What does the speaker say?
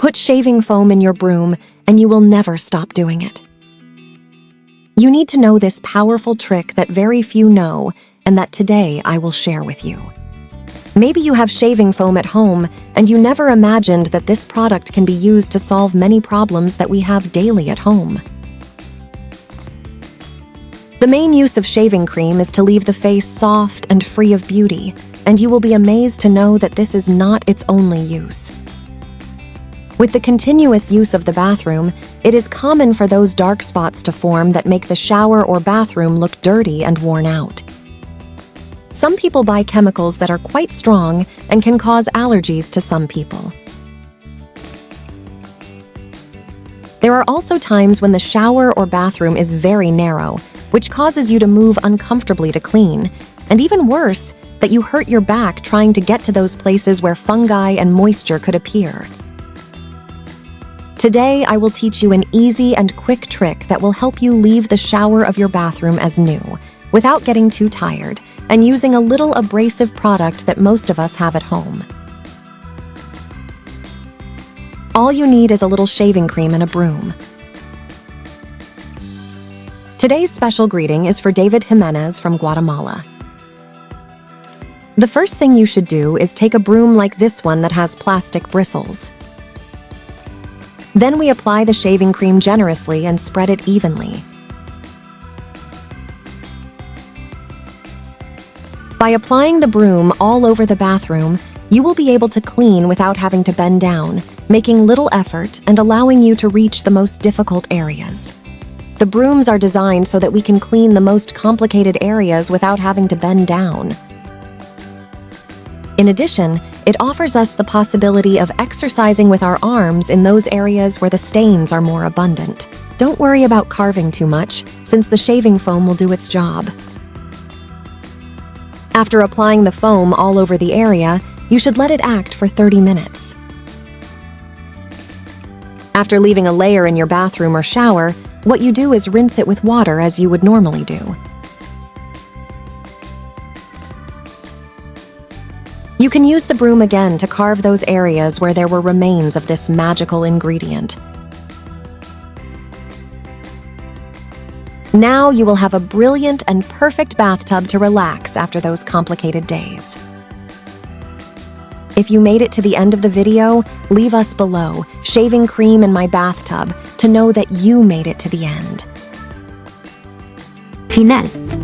Put shaving foam in your broom, and you will never stop doing it. You need to know this powerful trick that very few know, and that today I will share with you. Maybe you have shaving foam at home, and you never imagined that this product can be used to solve many problems that we have daily at home. The main use of shaving cream is to leave the face soft and free of beauty, and you will be amazed to know that this is not its only use. With the continuous use of the bathroom, it is common for those dark spots to form that make the shower or bathroom look dirty and worn out. Some people buy chemicals that are quite strong and can cause allergies to some people. There are also times when the shower or bathroom is very narrow, which causes you to move uncomfortably to clean, and even worse, that you hurt your back trying to get to those places where fungi and moisture could appear. Today, I will teach you an easy and quick trick that will help you leave the shower of your bathroom as new, without getting too tired, and using a little abrasive product that most of us have at home. All you need is a little shaving cream and a broom. Today's special greeting is for David Jimenez from Guatemala. The first thing you should do is take a broom like this one that has plastic bristles. Then we apply the shaving cream generously and spread it evenly. By applying the broom all over the bathroom, you will be able to clean without having to bend down, making little effort and allowing you to reach the most difficult areas. The brooms are designed so that we can clean the most complicated areas without having to bend down. In addition, it offers us the possibility of exercising with our arms in those areas where the stains are more abundant. Don't worry about carving too much, since the shaving foam will do its job. After applying the foam all over the area, you should let it act for 30 minutes. After leaving a layer in your bathroom or shower, what you do is rinse it with water as you would normally do. You can use the broom again to carve those areas where there were remains of this magical ingredient. Now you will have a brilliant and perfect bathtub to relax after those complicated days. If you made it to the end of the video, leave us below, shaving cream in my bathtub, to know that you made it to the end. Final.